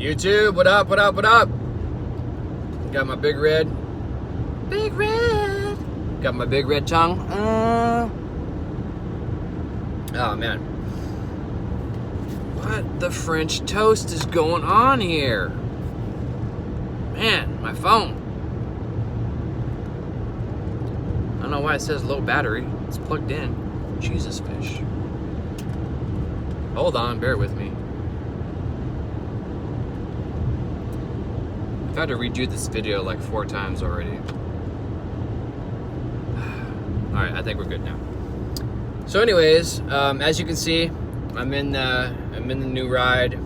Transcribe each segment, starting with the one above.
YouTube, what up, what up, what up? Got my big red. Big red. Got my big red tongue. Oh, man. What the French toast is going on here? Man, my phone. I don't know why it says low battery. It's plugged in. Jesus fish. Hold on, bear with me. I've had to redo this video like 4 times already. Alright, I think we're good now. So anyways, as you can see, I'm in the new ride.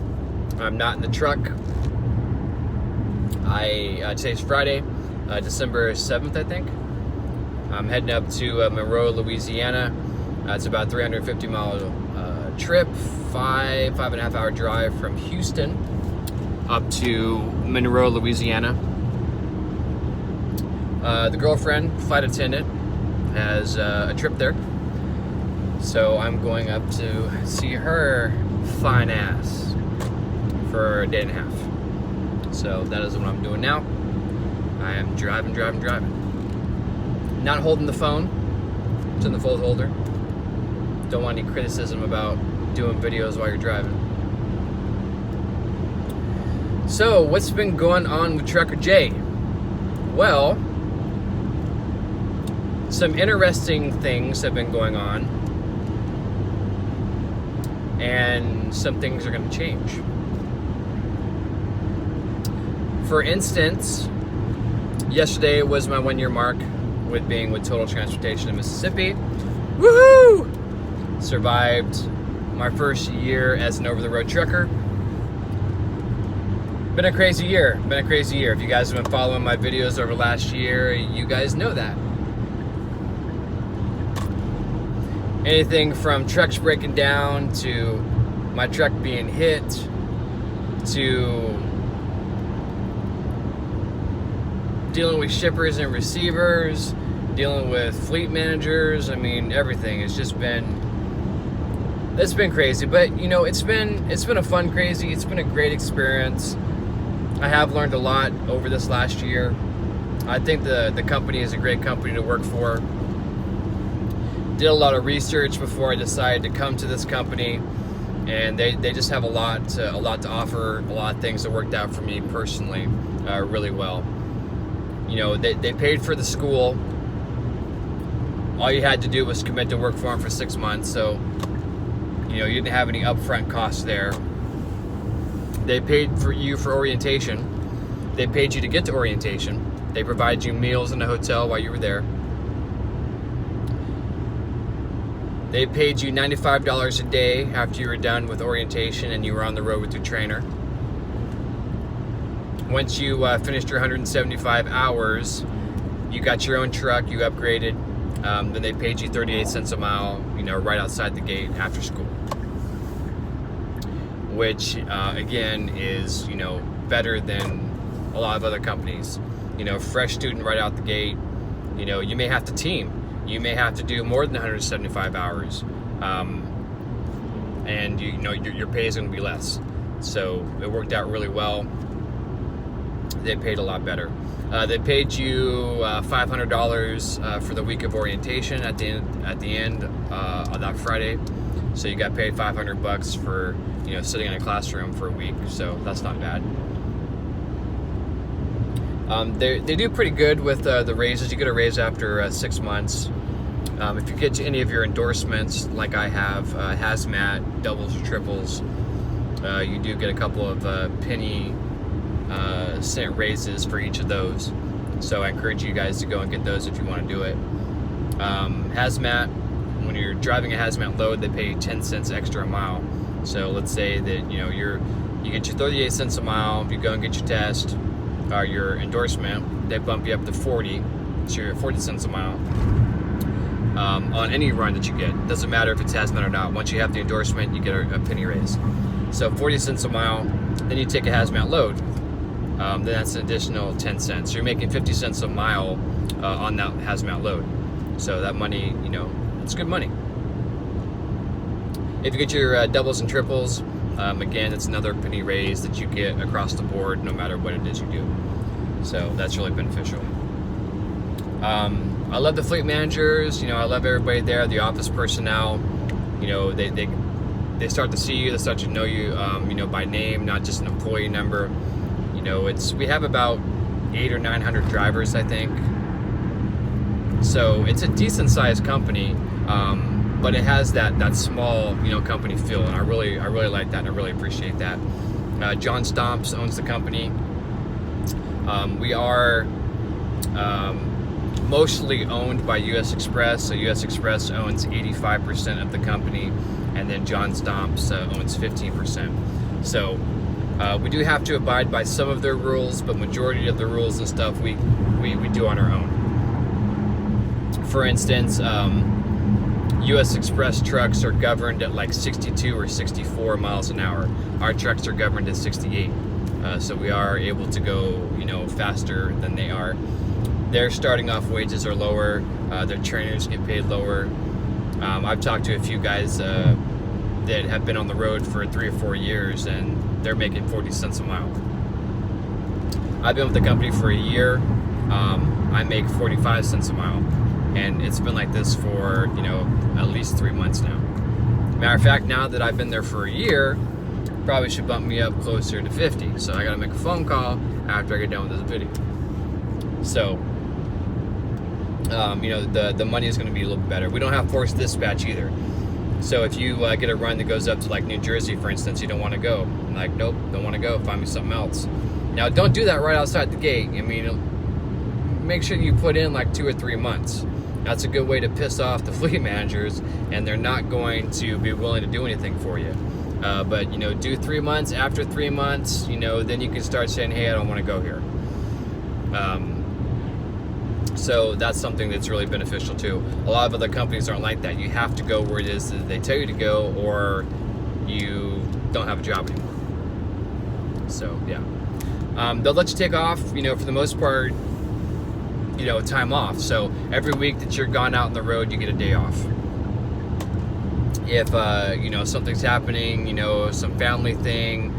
I'm not in the truck. Today's Friday, December 7th, I think. I'm heading up to Monroe, Louisiana. It's about a 350-mile trip, 5.5 hour drive from Houston up to Monroe, Louisiana. The girlfriend, flight attendant, has a trip there. So I'm going up to see her fine ass for a day and a half. So that is what I'm doing now. I am driving. Not holding the phone. It's in the fold holder. Don't want any criticism about doing videos while you're driving. So, what's been going on with Trucker J? Well, some interesting things have been going on, and some things are going to change. For instance, yesterday was my 1-year mark with being with Total Transportation in Mississippi. Woohoo! Survived my first year as an over-the-road trucker. Been a crazy year. If you guys have been following my videos over last year, you guys know that. Anything from trucks breaking down to my truck being hit to dealing with shippers and receivers, dealing with fleet managers. I mean, everything. It's been crazy, but you know, it's been a fun crazy. It's been a great experience. I have learned a lot over this last year. I think the company is a great company to work for. Did a lot of research before I decided to come to this company, and they just have a lot to offer. A lot of things that worked out for me personally really well. You know, they paid for the school. All you had to do was commit to work for them for 6 months, so you know, you didn't have any upfront costs there. They paid for you for orientation. They paid you to get to orientation. They provided you meals in a hotel while you were there. They paid you $95 a day after you were done with orientation and you were on the road with your trainer. Once you finished your 175 hours, you got your own truck, you upgraded. Then they paid you 38 cents a mile, you know, right outside the gate after school. Which, again, is, you know, better than a lot of other companies. You know, fresh student right out the gate. You know, you may have to team. You may have to do more than 175 hours. And, you know, your pay is going to be less. So it worked out really well. They paid a lot better. They paid you $500 for the week of orientation at the end of that Friday. So you got paid $500 for, you know, sitting in a classroom for a week. So that's not bad. They do pretty good with the raises. You get a raise after 6 months. If you get to any of your endorsements, like I have, hazmat, doubles or triples, you do get a couple of penny cent raises for each of those. So I encourage you guys to go and get those if you want to do it. Hazmat, when you're driving a hazmat load, they pay 10 cents extra a mile. So let's say that, you know, you get your 38 cents a mile. If you go and get your test or your endorsement, they bump you up to 40. So you're 40 cents a mile on any run that you get. Doesn't matter if it's hazmat or not. Once you have the endorsement, you get a penny raise. So 40 cents a mile. Then you take a hazmat load. Then that's an additional 10 cents. So you're making 50 cents a mile on that hazmat load. So that money, you know, it's good money. If you get your doubles and triples, Again, it's another penny raise that you get across the board, no matter what it is you do. So that's really beneficial. I love the fleet managers. I love everybody there, the office personnel. They start to see you, they start to know you, by name, not just an employee number. We have about 800 or 900 drivers, I think. So it's a decent sized company, but it has that small, company feel, and I really like that, and I really appreciate that. John Stomps owns the company. We are mostly owned by U.S. Express. So U.S. Express owns 85% of the company, and then John Stomps owns 15%. So we do have to abide by some of their rules, but majority of the rules and stuff we do on our own. For instance, U.S. Express trucks are governed at like 62 or 64 miles an hour. Our trucks are governed at 68. So we are able to go, faster than they are. Their starting off wages are lower. Their trainers get paid lower. I've talked to a few guys that have been on the road for 3 or 4 years, and they're making 40 cents a mile. I've been with the company for a year. I make 45 cents a mile, and it's been like this for at least 3 months now. Matter of fact, now that I've been there for a year, probably should bump me up closer to 50. So I gotta make a phone call after I get done with this video. So the money is going to be a little bit better. We don't have forced dispatch either. So if you get a run that goes up to like New Jersey, for instance, you don't want to go. I'm like, nope, don't want to go. Find me something else. Now, don't do that right outside the gate. Make sure you put in like 2 or 3 months. That's a good way to piss off the fleet managers, and they're not going to be willing to do anything for you. But do 3 months. After 3 months, then you can start saying, hey, I don't want to go here. So that's something that's really beneficial too. A lot of other companies aren't like that. You have to go where it is that they tell you to go, or you don't have a job anymore. So yeah, they'll let you take off, for the most part, time off. So every week that you're gone out on the road, you get a day off. If something's happening, some family thing,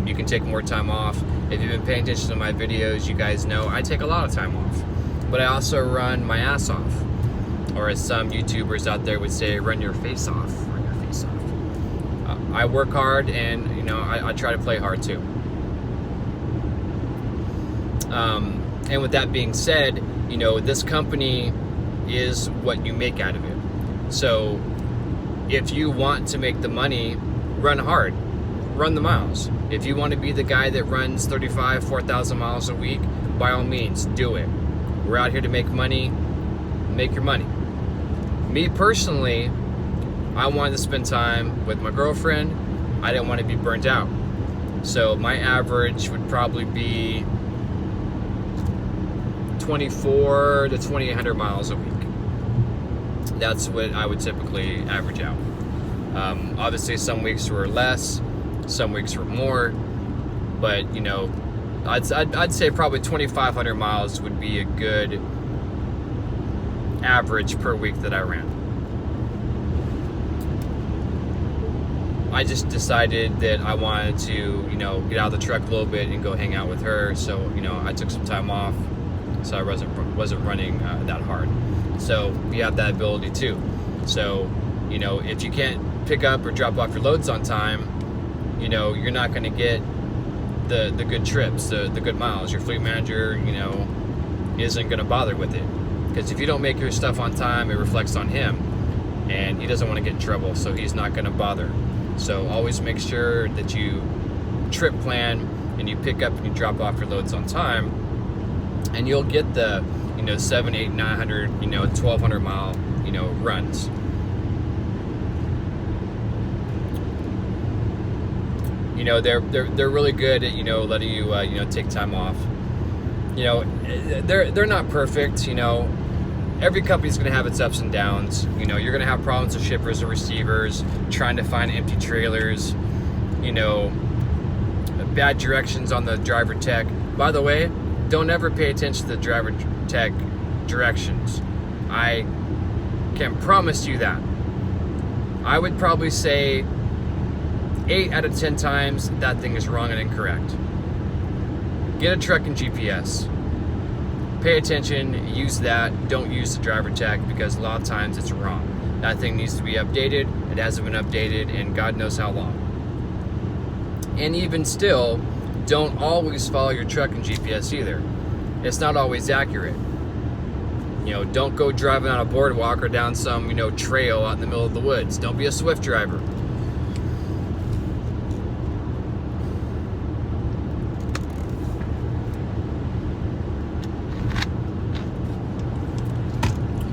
you can take more time off. If you've been paying attention to my videos, you guys know I take a lot of time off. But I also run my ass off. Or as some YouTubers out there would say, run your face off. Run your face off. I work hard, and I try to play hard too. And with that being said, this company is what you make out of it. So if you want to make the money, run hard. Run the miles. If you want to be the guy that runs 4,000 miles a week, by all means, do it. We're out here to make money. Make your money. Me personally, I wanted to spend time with my girlfriend. I didn't want to be burnt out. So my average would probably be 2,400 to 2,800 miles a week. That's what I would typically average out. Obviously, some weeks were less, some weeks were more, but I'd say probably 2,500 miles would be a good average per week that I ran. I just decided that I wanted to, get out of the truck a little bit and go hang out with her. So, I took some time off, so I wasn't running that hard. So you have that ability too. So, if you can't pick up or drop off your loads on time, you're not going to get the good trips, the good miles. Your fleet manager, isn't going to bother with it. Because if you don't make your stuff on time, it reflects on him. And he doesn't want to get in trouble, so he's not going to bother. So always make sure that you trip plan and you pick up and you drop off your loads on time. And you'll get the, 7, 8, 900, 1,200 mile, runs. They're really good at letting you take time off. They're not perfect. Every company's going to have its ups and downs. You're going to have problems with shippers and receivers trying to find empty trailers. Bad directions on the driver tech. By the way, don't ever pay attention to the driver tech directions. I can promise you that. I would probably say 8 out of 10 times, that thing is wrong and incorrect. Get a trucking GPS. Pay attention, use that. Don't use the driver tag, because a lot of times it's wrong. That thing needs to be updated. It hasn't been updated in God knows how long. And even still, don't always follow your trucking GPS either. It's not always accurate. Don't go driving on a boardwalk or down some, trail out in the middle of the woods. Don't be a Swift driver.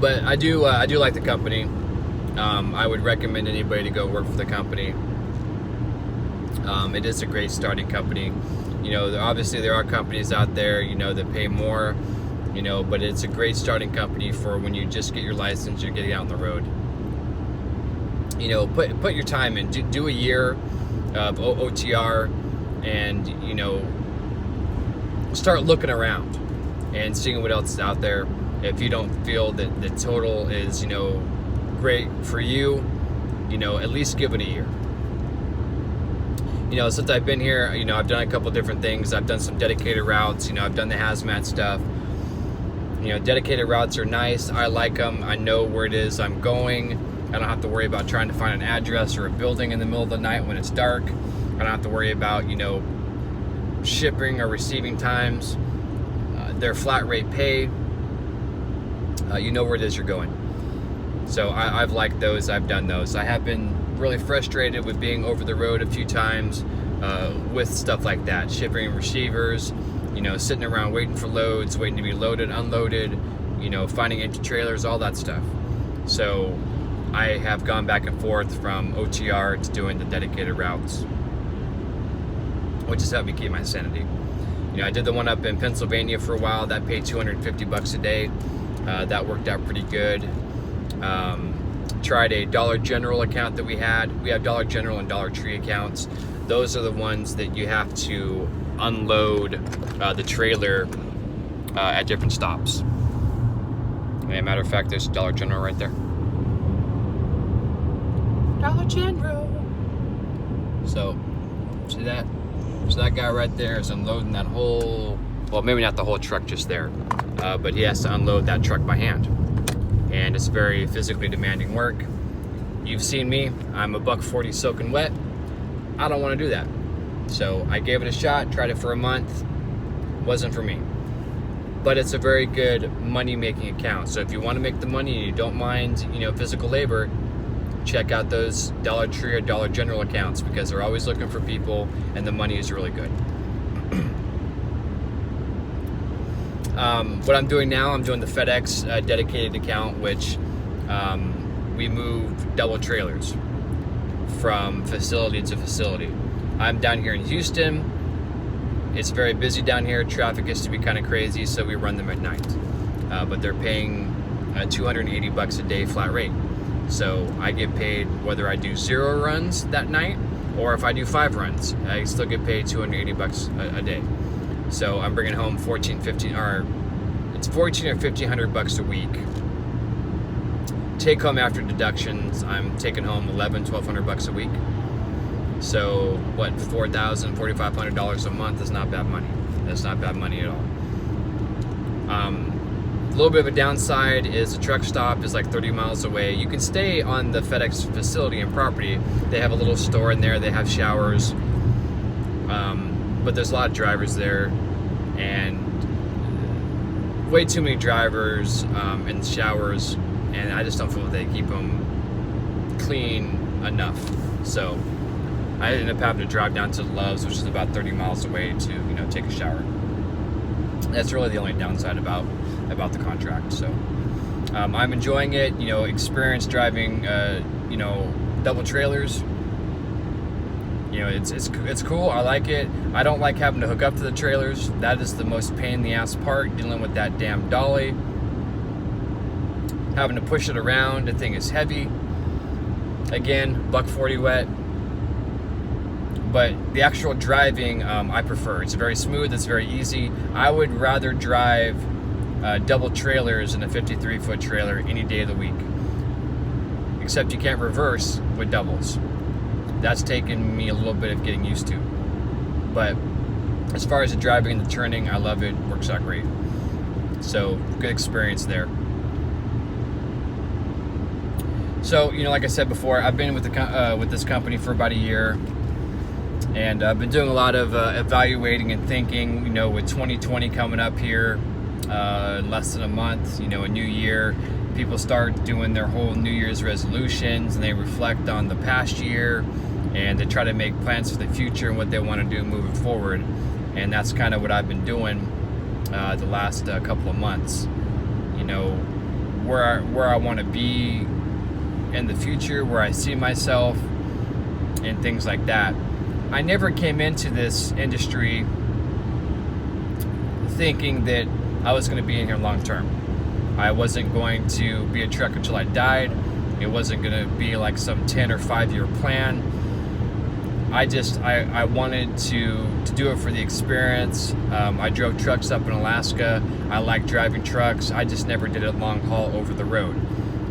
But I do like the company. I would recommend anybody to go work for the company. It is a great starting company. Obviously there are companies out there, that pay more, but it's a great starting company for when you just get your license, you're getting out on the road. Put your time in. Do a year of OTR, and start looking around and seeing what else is out there. If you don't feel that the total is great for you, at least give it a year. Since I've been here, I've done a couple different things. I've done some dedicated routes. I've done the hazmat stuff. Dedicated routes are nice. I like them. I know where it is I'm going. I don't have to worry about trying to find an address or a building in the middle of the night when it's dark. I don't have to worry about, shipping or receiving times. They're flat rate pay. You know where it is you're going. So I've liked those. I've done those. I have been really frustrated with being over the road a few times with stuff like that, shipping receivers, sitting around waiting for loads, waiting to be loaded, unloaded, finding empty trailers, all that stuff. So I have gone back and forth from OTR to doing the dedicated routes, which has helped me keep my sanity. I did the one up in Pennsylvania for a while. That paid $250 a day. That worked out pretty good. Tried a Dollar General account that we had. We have Dollar General and Dollar Tree accounts. Those are the ones that you have to unload the trailer at different stops. As a matter of fact, there's Dollar General right there. Dollar General. So, see that? So that guy right there is unloading that whole, well, maybe not the whole truck just there, but he has to unload that truck by hand. And it's very physically demanding work. You've seen me, I'm a $140 soaking wet. I don't want to do that. So I gave it a shot, tried it for a month, wasn't for me. But it's a very good money-making account. So if you want to make the money and you don't mind, physical labor, check out those Dollar Tree or Dollar General accounts, because they're always looking for people and the money is really good. What I'm doing now, I'm doing the FedEx dedicated account, which we move double trailers from facility to facility. I'm down here in Houston. It's very busy down here. Traffic gets to be kind of crazy, so we run them at night. But they're paying $280 a day flat rate. So I get paid whether I do 0 runs that night or if I do 5 runs. I still get paid $280 a day. So I'm bringing home $1,400 or $1,500 a week. Take home after deductions, I'm taking home $1,200 a week. So what, $4,000, $4,500 a month is not bad money. That's not bad money at all. A little bit of a downside is the truck stop is like 30 miles away. You can stay on the FedEx facility and property. They have a little store in there. They have showers. But there's a lot of drivers there, and way too many drivers in showers, and I just don't feel that they keep them clean enough. So I ended up having to drive down to Love's, which is about 30 miles away, to take a shower. That's really the only downside about the contract. So I'm enjoying it. Experience driving double trailers. It's cool. I like it. I don't like having to hook up to the trailers. That is the most pain in the ass part, dealing with that damn dolly. Having to push it around. The thing is heavy. Again, $140 wet. But the actual driving, I prefer. It's very smooth. It's very easy. I would rather drive double trailers in a 53-foot trailer any day of the week. Except you can't reverse with doubles. that's taken me a little bit of getting used to. But as far as the driving and the turning, I love it. Works out great. So good experience there. So, like I said before, I've been with this company for about a year, and I've been doing a lot of evaluating and thinking. With 2020 coming up here, in less than a month, a new year, people start doing their whole New Year's resolutions, and they reflect on the past year, and they try to make plans for the future and what they want to do moving forward. And that's kind of what I've been doing the last couple of months. Where I want to be in the future, where I see myself, and things like that. I never came into this industry thinking that I was going to be in here long term. I wasn't going to be a trucker until I died. It wasn't going to be like some 10 or 5-year plan. I wanted to do it for the experience. I drove trucks up in Alaska. I like driving trucks. I just never did it long haul over the road.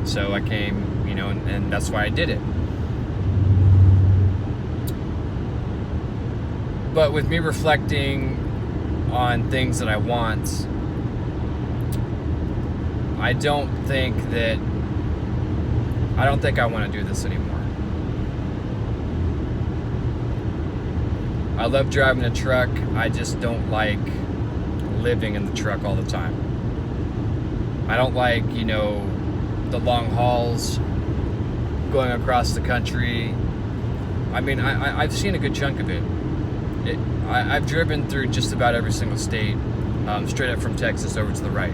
So I came, and that's why I did it. But with me reflecting on things that I want, I don't think I want to do this anymore. I love driving a truck. I just don't like living in the truck all the time. I don't like, the long hauls, going across the country. I mean, I've seen a good chunk of it. I've driven through just about every single state, straight up from Texas over to the right.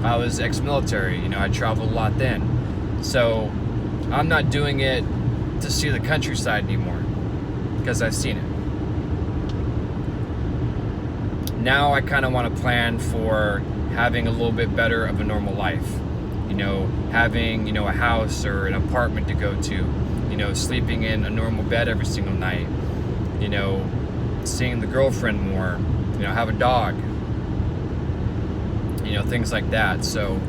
I was ex-military, I traveled a lot then. So I'm not doing it to see the countryside anymore, because I've seen it. Now I kind of want to plan for having a little bit better of a normal life. Having, a house or an apartment to go to, sleeping in a normal bed every single night, seeing the girlfriend more, have a dog, things like that. So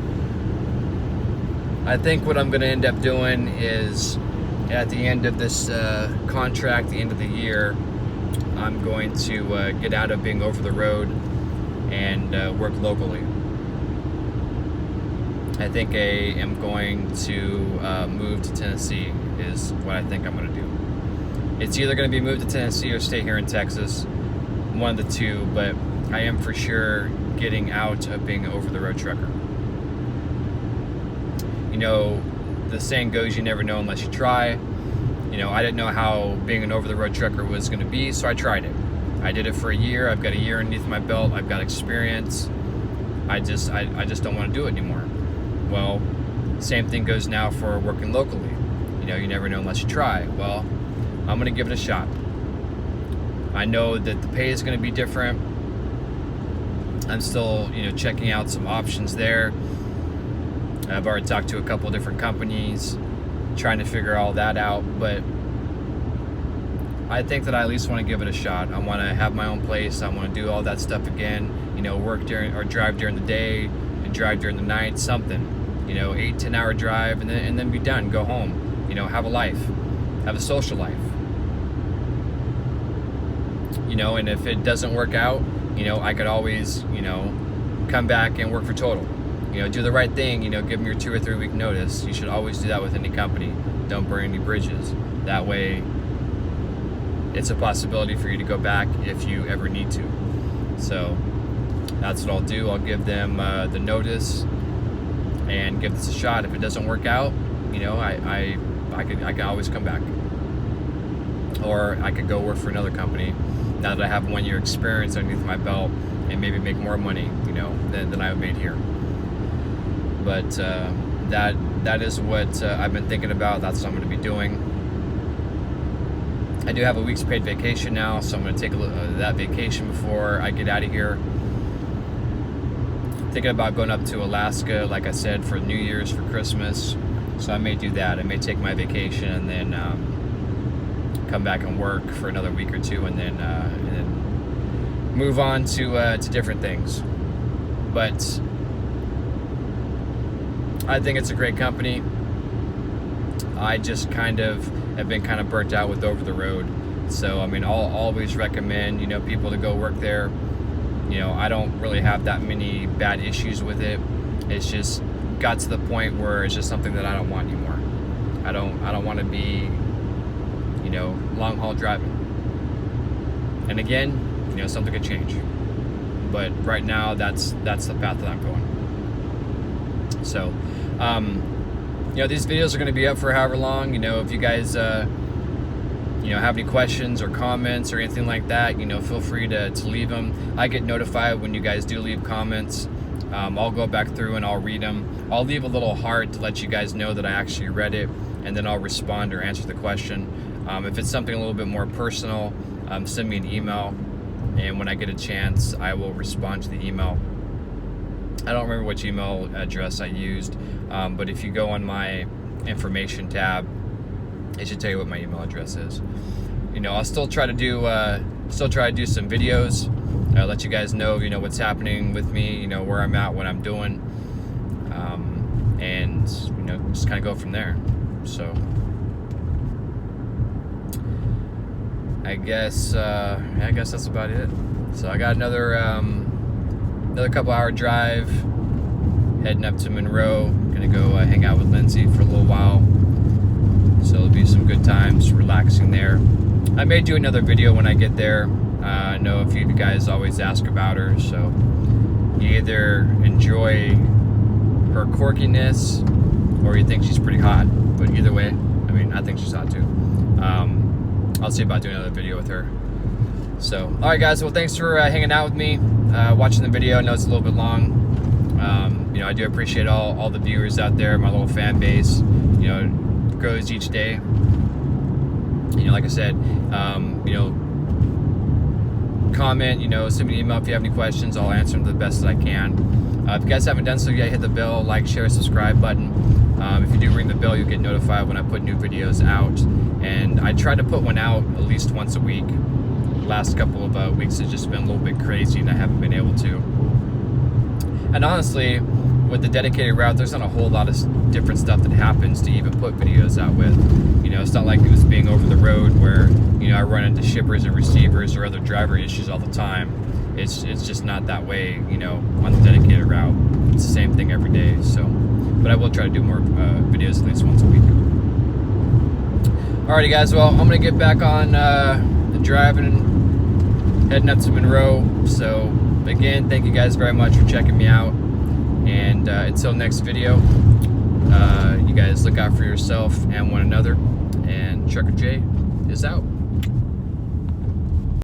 I think what I'm going to end up doing is, at the end of this contract, the end of the year, I'm going to get out of being over the road and work locally. I think I am going to move to Tennessee is what I think I'm going to do. It's either going to be moved to Tennessee or stay here in Texas, one of the two, but I am for sure getting out of being an over-the-road trucker. The saying goes, you never know unless you try. I didn't know how being an over-the-road trucker was going to be, so I tried it. I did it for a year. I've got a year underneath my belt. I've got experience. I just don't want to do it anymore. Well, same thing goes now for working locally. You never know unless you try. Well, I'm going to give it a shot. I know that the pay is going to be different. I'm still, checking out some options there. I've already talked to a couple of different companies, trying to figure all that out, but I think that I at least want to give it a shot. I want to have my own place. I want to do all that stuff again, work during or drive during the day and drive during the night, something, 8-10 hour drive, and then be done, go home, have a life, have a social life, and if it doesn't work out, I could always, come back and work for Total. Do the right thing, give them your 2 or 3 week notice. You should always do that with any company. Don't burn any bridges. That way, it's a possibility for you to go back if you ever need to. So that's what I'll do. I'll give them the notice and give this a shot. If it doesn't work out, I can always come back. Or I could go work for another company now that I have 1 year experience underneath my belt and maybe make more money, than I've made here. But that is what I've been thinking about. That's what I'm going to be doing. I do have a week's paid vacation now, so I'm going to take that vacation before I get out of here. Thinking about going up to Alaska, like I said, for New Year's, for Christmas. So I may do that. I may take my vacation and then come back and work for another week or two, and then move on to different things. But I think it's a great company. I just kind of have been kind of burnt out with over the road. So I mean, I'll always recommend, you know, people to go work there. You know, I don't really have that many bad issues with it. It's just got to the point where it's just something that I don't want anymore. I don't want to be, you know, long haul driving. And again, you know, something could change. But right now, that's the path that I'm going. So, you know, these videos are going to be up for however long. You know, if you guys, you know, have any questions or comments or anything like that, you know, feel free to leave them. I get notified when you guys do leave comments. I'll go back through and I'll read them. I'll leave a little heart to let you guys know that I actually read it, and then I'll respond or answer the question. If it's something a little bit more personal, send me an email, and when I get a chance, I will respond to the email. I don't remember which email address I used, but if you go on my information tab, it should tell you what my email address is. You know, I'll still try to do some videos, let you guys know, you know, what's happening with me, you know, where I'm at, what I'm doing, and you know, just kind of go from there. So I guess that's about it. So I got another couple hour drive heading up to Monroe. Gonna go hang out with Lindsay for a little while. So it'll be some good times relaxing there. I may do another video when I get there. I know a few of you guys always ask about her, so you either enjoy her quirkiness or you think she's pretty hot. But either way, I mean, I think she's hot too. I'll see about doing another video with her. So, alright guys, well thanks for hanging out with me, watching the video. I know it's a little bit long. You know, I do appreciate all the viewers out there, my little fan base. You know, it grows each day. You know, like I said, you know, comment, you know, send me an email if you have any questions. I'll answer them the best that I can. If you guys haven't done so yet, hit the bell, like, share, subscribe button. If you do ring the bell, you'll get notified when I put new videos out. And I try to put one out at least once a week. The last couple of weeks has just been a little bit crazy and I haven't been able to. And honestly, with the dedicated route, there's not a whole lot of different stuff that happens to even put videos out with. You know, it's not like it was being over the road where, you know, I run into shippers and receivers or other driver issues all the time. It's just not that way, you know, on the dedicated route. It's the same thing every day. So, but I will try to do more videos at least once a week. Alrighty guys, well, I'm gonna get back on the driving and heading up to Monroe. So again, thank you guys very much for checking me out. And until next video, you guys look out for yourself and one another. And Trucker J is out.